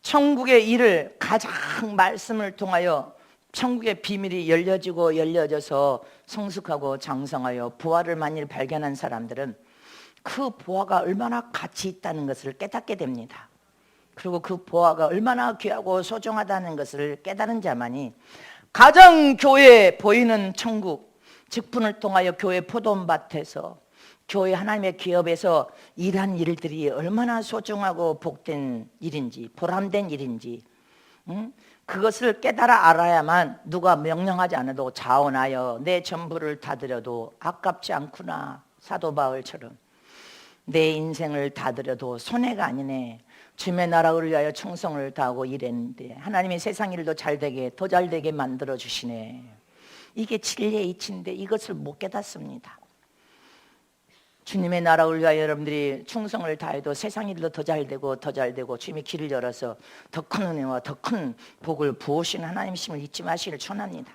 천국의 일을 가장 말씀을 통하여 천국의 비밀이 열려져서 성숙하고 장성하여 부활을 만일 발견한 사람들은 그 보화가 얼마나 가치 있다는 것을 깨닫게 됩니다. 그리고 그 보화가 얼마나 귀하고 소중하다는 것을 깨달은 자만이 가장 교회에 보이는 천국, 직분을 통하여 교회 포도밭에서 교회 하나님의 기업에서 일한 일들이 얼마나 소중하고 복된 일인지, 보람된 일인지, 그것을 깨달아 알아야만 누가 명령하지 않아도 자원하여 내 전부를 다 드려도 아깝지 않구나. 사도 바울처럼 내 인생을 다 드려도 손해가 아니네. 주님의 나라를 위하여 충성을 다하고 일했는데 하나님이 세상 일도 잘되게 더 잘되게 만들어 주시네. 이게 진리의 이치인데 이것을 못 깨닫습니다. 주님의 나라를 위하여 여러분들이 충성을 다해도 세상 일도 더 잘되고 더 잘되고 주님이 길을 열어서 더 큰 은혜와 더 큰 복을 부으시는 하나님이심을 잊지 마시기를 축원합니다.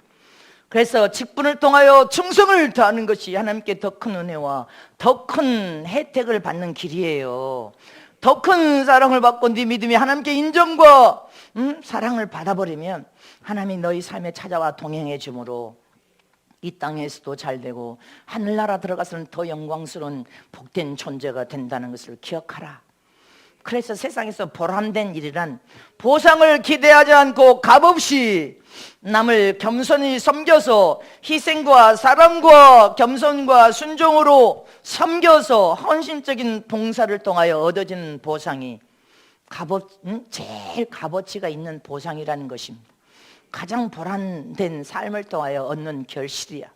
그래서 직분을 통하여 충성을 다하는 것이 하나님께 더 큰 은혜와 더 큰 혜택을 받는 길이에요. 더 큰 사랑을 받고 네 믿음이 하나님께 인정과 사랑을 받아버리면 하나님이 너희 삶에 찾아와 동행해 주므로 이 땅에서도 잘되고 하늘나라 들어가서는 더 영광스러운 복된 존재가 된다는 것을 기억하라. 그래서 세상에서 보람된 일이란 보상을 기대하지 않고 값없이 남을 겸손히 섬겨서 희생과 사랑과 겸손과 순종으로 섬겨서 헌신적인 봉사를 통하여 얻어지는 보상이 제일 값어치가 있는 보상이라는 것입니다. 가장 보람된 삶을 통하여 얻는 결실이야.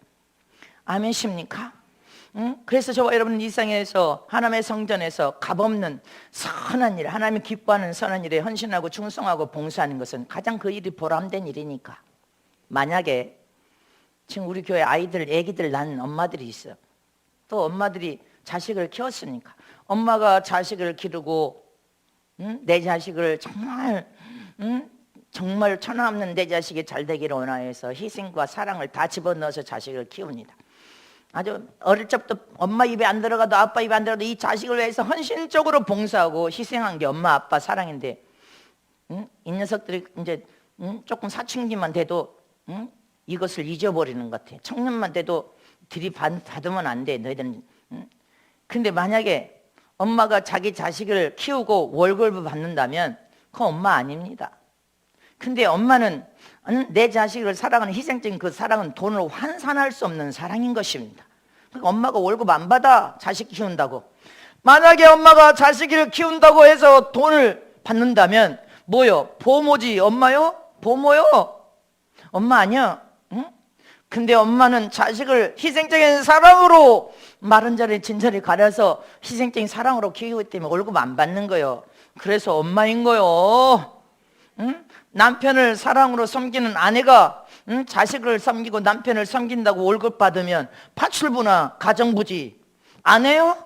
아멘십니까? 그래서 저와 여러분 이 세상에서 하나님의 성전에서 값없는 선한 일, 하나님이 기뻐하는 선한 일에 헌신하고 충성하고 봉사하는 것은 가장 그 일이 보람된 일이니까. 만약에 지금 우리 교회 애기들 낳는 엄마들이 있어. 또 엄마들이 자식을 키웠으니까 엄마가 자식을 기르고 내 자식을 정말 천하 없는 내 자식이 잘 되기를 원하여서 희생과 사랑을 다 집어넣어서 자식을 키웁니다. 아주 어릴 적부터 엄마 입에 안 들어가도 아빠 입에 안 들어가도 이 자식을 위해서 헌신적으로 봉사하고 희생한 게 엄마 아빠 사랑인데 이 녀석들이 이제 조금 사춘기만 돼도 이것을 잊어버리는 것 같아. 청년만 돼도 들이받으면 안 돼 너희들은. 근데 만약에 엄마가 자기 자식을 키우고 월급을 받는다면 그건 엄마 아닙니다. 근데 엄마는 내 자식을 사랑하는 희생적인 그 사랑은 돈으로 환산할 수 없는 사랑인 것입니다. 그러니까 엄마가 월급 안 받아 자식 키운다고. 만약에 엄마가 자식을 키운다고 해서 돈을 받는다면 뭐요? 보모지. 엄마요? 보모요? 엄마 아니야. 응? 근데 엄마는 자식을 희생적인 사랑으로 마른 자리 진자리 가려서 희생적인 사랑으로 키우기 때문에 월급 안 받는 거예요. 그래서 엄마인 거요. 응? 남편을 사랑으로 섬기는 아내가 자식을 섬기고 남편을 섬긴다고 월급 받으면 파출부나 가정부지. 아내요?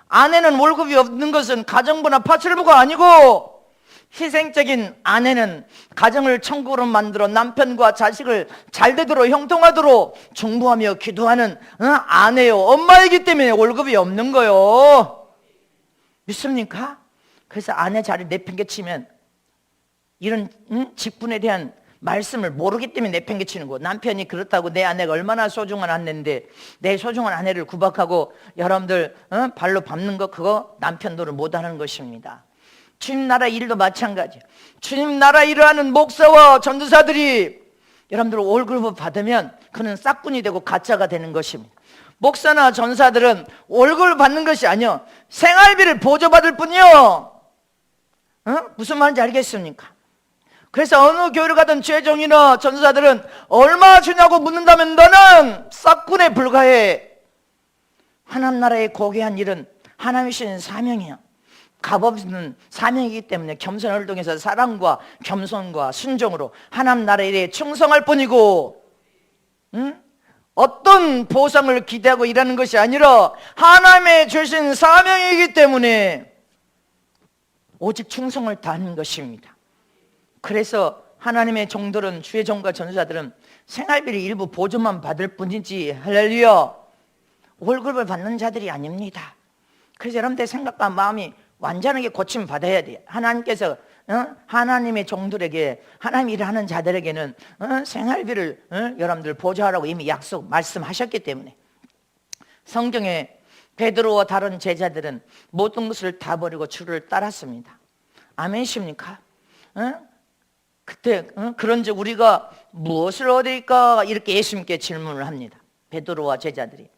아내는 월급이 없는 것은 가정부나 파출부가 아니고 희생적인 아내는 가정을 천국으로 만들어 남편과 자식을 잘되도록 형통하도록 중보하며 기도하는 아내요. 엄마이기 때문에 월급이 없는 거요. 믿습니까? 그래서 아내 자리 내팽개치면 이런 직분에 대한 말씀을 모르기 때문에 내팽개치는 거. 남편이 그렇다고 내 아내가 얼마나 소중한 아내인데 내 소중한 아내를 구박하고 여러분들 발로 밟는 거 그거 남편 노릇 못하는 것입니다. 주님 나라 일도 마찬가지. 주님 나라 일을 하는 목사와 전도사들이 여러분들 월급을 받으면 그는 싹군이 되고 가짜가 되는 것입니다. 목사나 전사들은 월급을 받는 것이 아니요 생활비를 보조받을 뿐이요. 무슨 말인지 알겠습니까? 그래서 어느 교회를 가든 죄종이나 전도사들은 얼마 주냐고 묻는다면 너는 싹군에 불과해. 하나님 나라에 고귀한 일은 하나님이 주신 사명이야. 값없는 사명이기 때문에 겸손을 통해서 사랑과 겸손과 순종으로 하나님 나라에 충성할 뿐이고 어떤 보상을 기대하고 일하는 것이 아니라 하나님의 주신 사명이기 때문에 오직 충성을 다하는 것입니다. 그래서 하나님의 종들은 주의 종과 전도자들은 생활비를 일부 보조만 받을 뿐이지 할렐루야 월급을 받는 자들이 아닙니다. 그래서 여러분들 생각과 마음이 완전하게 고침 받아야 돼요. 하나님께서 하나님의 종들에게 하나님 일하는 자들에게는 생활비를 여러분들 보조하라고 이미 약속 말씀하셨기 때문에 성경에 베드로와 다른 제자들은 모든 것을 다 버리고 주를 따랐습니다. 아멘이십니까? 그때 그런즉 우리가 무엇을 얻을까 이렇게 예수님께 질문을 합니다. 베드로와 제자들이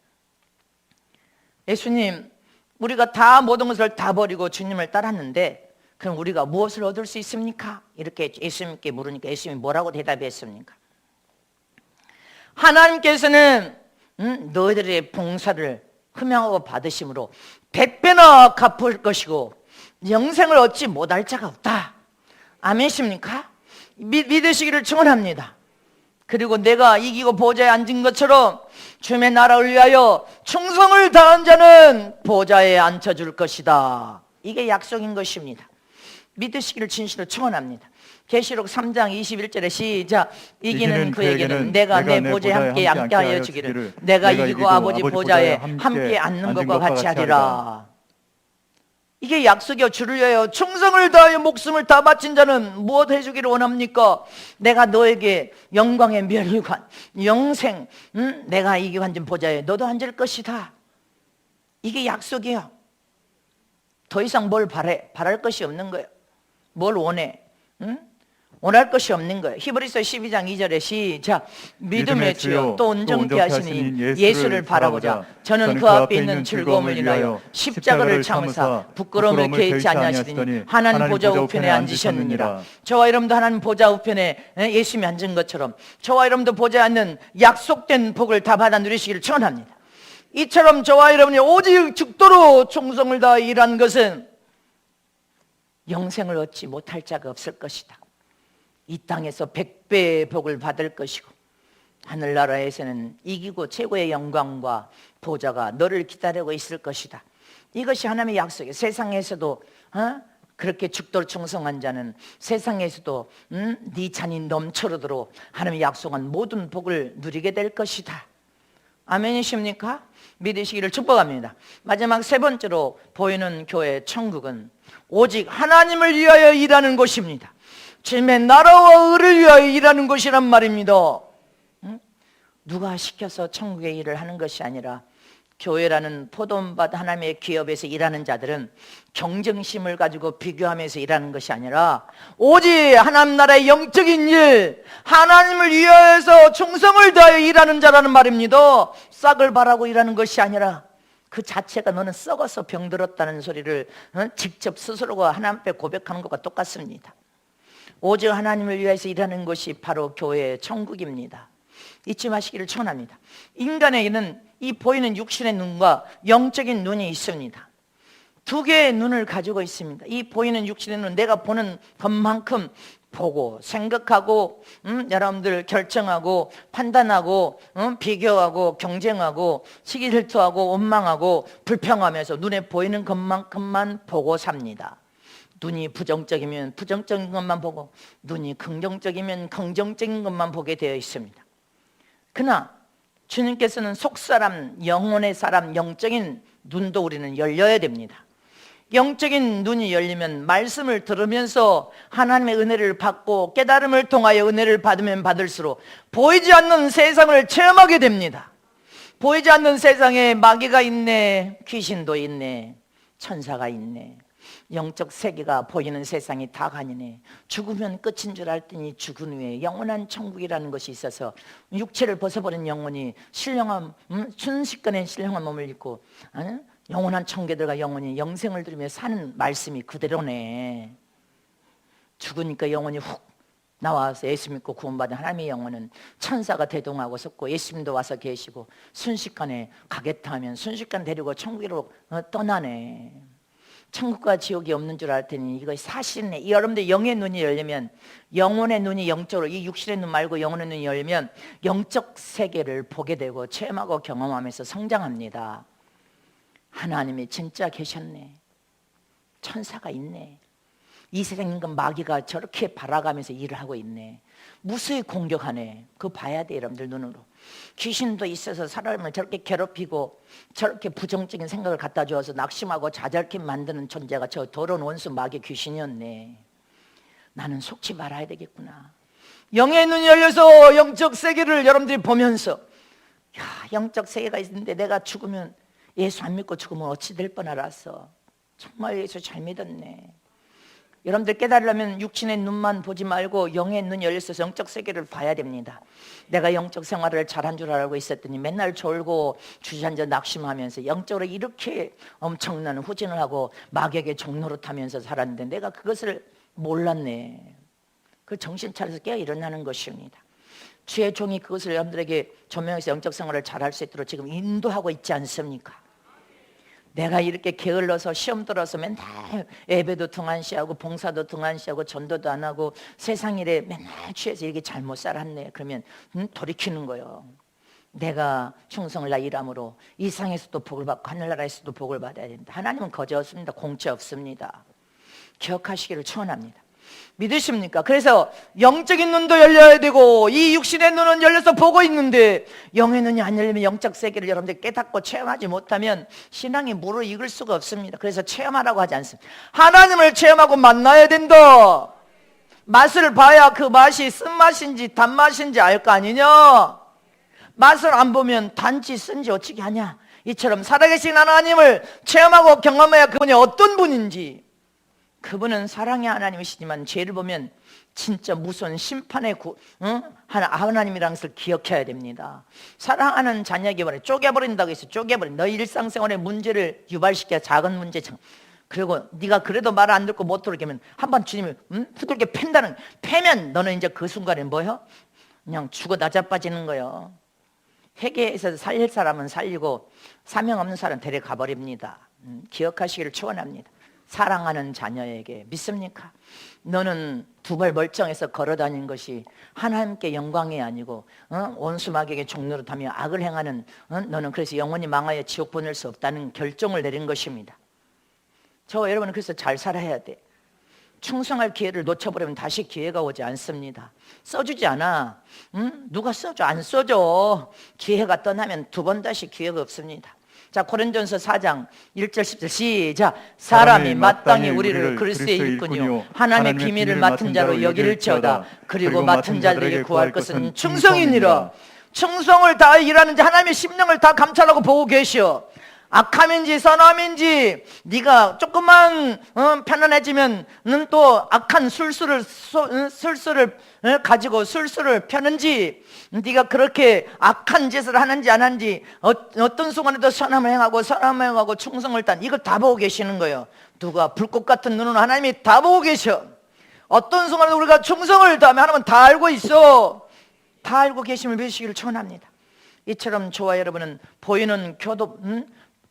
예수님 우리가 다 모든 것을 다 버리고 주님을 따랐는데 그럼 우리가 무엇을 얻을 수 있습니까? 이렇게 예수님께 물으니까 예수님이 뭐라고 대답했습니까? 하나님께서는 너희들의 봉사를 흠양하고 받으심으로 100배나 갚을 것이고 영생을 얻지 못할 자가 없다. 아멘이십니까? 믿으시기를 축원합니다. 그리고 내가 이기고 보좌에 앉은 것처럼 주님의 나라를 위하여 충성을 다한 자는 보좌에 앉혀줄 것이다. 이게 약속인 것입니다. 믿으시기를 진실로 축원합니다. 계시록 3장 21절에 시작. 이기는 그에게는 내가 내 보좌에 함께 하여 주기를 내가 이기고 아버지 보좌에 함께 앉는 것과 같이 하리라. 이게 약속이요. 주를 위하여 충성을 다하여 목숨을 다 바친 자는 무엇 해주기를 원합니까? 내가 너에게 영광의 멸관 영생 내가 이기고 앉은 보좌에 너도 앉을 것이다. 이게 약속이에요. 더 이상 뭘 바랄 것이 없는 거예요. 뭘 원해? 원할 것이 없는 거예요. 히브리서 12장 2절에 시작. 믿음의 주여 또 온전케 하시니 예수를 바라보자. 저는 그 앞에 있는 즐거움을 인하여 십자가를 참으사 부끄러움을 개의치 아니하시더니 하나님 보좌 우편에 앉으셨느니라. 저와 여러분도 하나님 보좌 우편에 예수님이 앉은 것처럼 저와 여러분도 보좌에 앉는 약속된 복을 다 받아 누리시기를 축원합니다. 이처럼 저와 여러분이 오직 죽도록 충성을 다해 일한 것은 영생을 얻지 못할 자가 없을 것이다. 이 땅에서 100배의 복을 받을 것이고 하늘나라에서는 이기고 최고의 영광과 보좌가 너를 기다리고 있을 것이다. 이것이 하나님의 약속이에요. 세상에서도 그렇게 죽도록 충성한 자는 세상에서도 네 잔이 넘쳐르도록 하나님의 약속한 모든 복을 누리게 될 것이다. 아멘이십니까? 믿으시기를 축복합니다. 마지막 세 번째로 보이는 교회 천국은 오직 하나님을 위하여 일하는 곳입니다. 주님의 나라와 의를 위하여 일하는 것이란 말입니다. 누가 시켜서 천국의 일을 하는 것이 아니라 교회라는 포도원밭 하나님의 기업에서 일하는 자들은 경쟁심을 가지고 비교하면서 일하는 것이 아니라 오직 하나님 나라의 영적인 일, 하나님을 위하여서 충성을 다하여 일하는 자라는 말입니다. 싹을 바라고 일하는 것이 아니라 그 자체가 너는 썩어서 병들었다는 소리를 직접 스스로가 하나님 앞에 고백하는 것과 똑같습니다. 오직 하나님을 위해서 일하는 것이 바로 교회의 천국입니다. 잊지 마시기를 축원합니다. 인간에게는 이 보이는 육신의 눈과 영적인 눈이 있습니다. 두 개의 눈을 가지고 있습니다. 이 보이는 육신의 눈, 내가 보는 것만큼 보고 생각하고 여러분들 결정하고 판단하고 비교하고 경쟁하고 시기 질투하고 원망하고 불평하면서 눈에 보이는 것만큼만 보고 삽니다. 눈이 부정적이면 부정적인 것만 보고 눈이 긍정적이면 긍정적인 것만 보게 되어 있습니다. 그러나 주님께서는 속사람, 영혼의 사람, 영적인 눈도 우리는 열려야 됩니다. 영적인 눈이 열리면 말씀을 들으면서 하나님의 은혜를 받고 깨달음을 통하여 은혜를 받으면 받을수록 보이지 않는 세상을 체험하게 됩니다. 보이지 않는 세상에 마귀가 있네, 귀신도 있네, 천사가 있네, 영적 세계가 보이는 세상이 다 가니네. 죽으면 끝인 줄 알더니 죽은 후에 영원한 천국이라는 것이 있어서 육체를 벗어버린 영혼이 신령한 순식간에 신령한 몸을 입고 영원한 천국들과 영원히 영생을 누리며 사는 말씀이 그대로네. 죽으니까 영혼이 훅 나와서 예수 믿고 구원받은 하나님의 영혼은 천사가 대동하고 섰고 예수님도 와서 계시고 순식간에 가겠다 하면 순식간 데리고 천국으로 떠나네. 천국과 지옥이 없는 줄 알았더니 이것이 사실이네. 여러분들 영의 눈이 열리면, 영혼의 눈이 영적으로, 이 육신의 눈 말고 영혼의 눈이 열리면 영적 세계를 보게 되고 체험하고 경험하면서 성장합니다. 하나님이 진짜 계셨네. 천사가 있네. 이 세상 인간 마귀가 저렇게 바라가면서 일을 하고 있네. 무수히 공격하네. 그거 봐야 돼, 여러분들 눈으로. 귀신도 있어서 사람을 저렇게 괴롭히고 저렇게 부정적인 생각을 갖다 주어서 낙심하고 좌절케 만드는 존재가 저 더러운 원수 마귀 귀신이었네. 나는 속지 말아야 되겠구나. 영의 눈이 열려서 영적 세계를 여러분들이 보면서, 야, 영적 세계가 있는데 내가 죽으면, 예수 안 믿고 죽으면 어찌 될 뻔 알았어. 정말 예수 잘 믿었네. 여러분들 깨달으려면 육신의 눈만 보지 말고 영의 눈이 열려서 영적 세계를 봐야 됩니다. 내가 영적 생활을 잘한 줄 알고 있었더니 맨날 졸고 주저앉아 낙심하면서 영적으로 이렇게 엄청난 후진을 하고 마귀에게 종노릇하면서 살았는데 내가 그것을 몰랐네. 그 정신 차려서 깨어 일어나는 것입니다. 주의 종이 그것을 여러분들에게 조명해서 영적 생활을 잘할 수 있도록 지금 인도하고 있지 않습니까? 내가 이렇게 게을러서 시험 들어서 맨날 예배도 등한시하고 봉사도 등한시하고 전도도 안 하고 세상 일에 맨날 취해서 이렇게 잘못 살았네. 그러면 돌이키는 거예요. 내가 충성을 다 일함으로 이 세상에서도 복을 받고 하늘나라에서도 복을 받아야 된다. 하나님은 거저 없습니다. 공짜 없습니다. 기억하시기를 축원합니다. 믿으십니까? 그래서 영적인 눈도 열려야 되고 이 육신의 눈은 열려서 보고 있는데 영의 눈이 안 열리면 영적 세계를 여러분들 깨닫고 체험하지 못하면 신앙이 무르익을 수가 없습니다. 그래서 체험하라고 하지 않습니다. 하나님을 체험하고 만나야 된다. 맛을 봐야 그 맛이 쓴맛인지 단맛인지 알 거 아니냐. 맛을 안 보면 단지 쓴지 어찌게 하냐. 이처럼 살아계신 하나님을 체험하고 경험해야 그분이 어떤 분인지. 그분은 사랑의 하나님이시지만 죄를 보면 진짜 무서운 심판의 하나님이라는 것을 기억해야 됩니다. 사랑하는 자녀에게 말해 쪼개버린다고 해서 쪼개버린 너 일상생활의 문제를 유발시켜 작은 문제 그리고 네가 그래도 말 안 듣고 못 들으면 한번 주님이 두들겨 팬다는 패면 너는 이제 그 순간에 뭐요? 그냥 죽어 나자빠지는 거예요. 회개해서 살릴 사람은 살리고 사명 없는 사람은 데려가 버립니다. 기억하시기를 축원합니다. 사랑하는 자녀에게 믿습니까? 너는 두 발 멀쩡해서 걸어다니는 것이 하나님께 영광이 아니고 원수 마귀에게 종노릇하며 악을 행하는 너는 그래서 영원히 망하여 지옥 보낼 수 없다는 결정을 내린 것입니다. 저 여러분은 그래서 잘 살아야 돼. 충성할 기회를 놓쳐버리면 다시 기회가 오지 않습니다. 써주지 않아. 누가 써줘? 안 써줘. 기회가 떠나면 두 번 다시 기회가 없습니다. 자, 고린도전서 4장 1절 10절 시작. 사람이 마땅히 우리를 그리스도의 일꾼이요 하나님의 비밀을 맡은 자로 여기를지어다. 그리고 맡은 자들에게 구할 것은 충성이니라. 충성을 다해 일하는 자 하나님의 심령을 다 감찰하고 보고 계시오. 악함인지 선함인지 네가 조금만 편안해지면 또 악한 술수를 가지고 술수를 펴는지 네가 그렇게 악한 짓을 하는지 안 하는지 어떤 순간에도 선함을 행하고 선함을 행하고 충성을 딴 이걸 다 보고 계시는 거예요. 누가 불꽃 같은 눈은 하나님이 다 보고 계셔. 어떤 순간에도 우리가 충성을 다하면 하나님은 다 알고 있어. 다 알고 계심을 믿으시기를 축원합니다. 이처럼 저와 여러분은 보이는 교도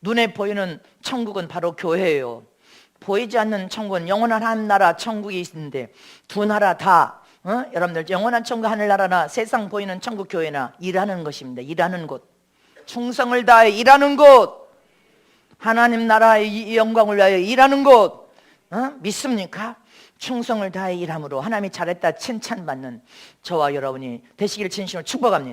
눈에 보이는 천국은 바로 교회예요. 보이지 않는 천국은 영원한 한 나라 천국이 있는데 두 나라 다 여러분들 영원한 천국 하늘나라나 세상 보이는 천국 교회나 일하는 것입니다. 일하는 곳, 충성을 다해 일하는 곳, 하나님 나라의 영광을 위하여 일하는 곳. 믿습니까? 충성을 다해 일함으로 하나님이 잘했다 칭찬받는 저와 여러분이 되시길 진심으로 축복합니다.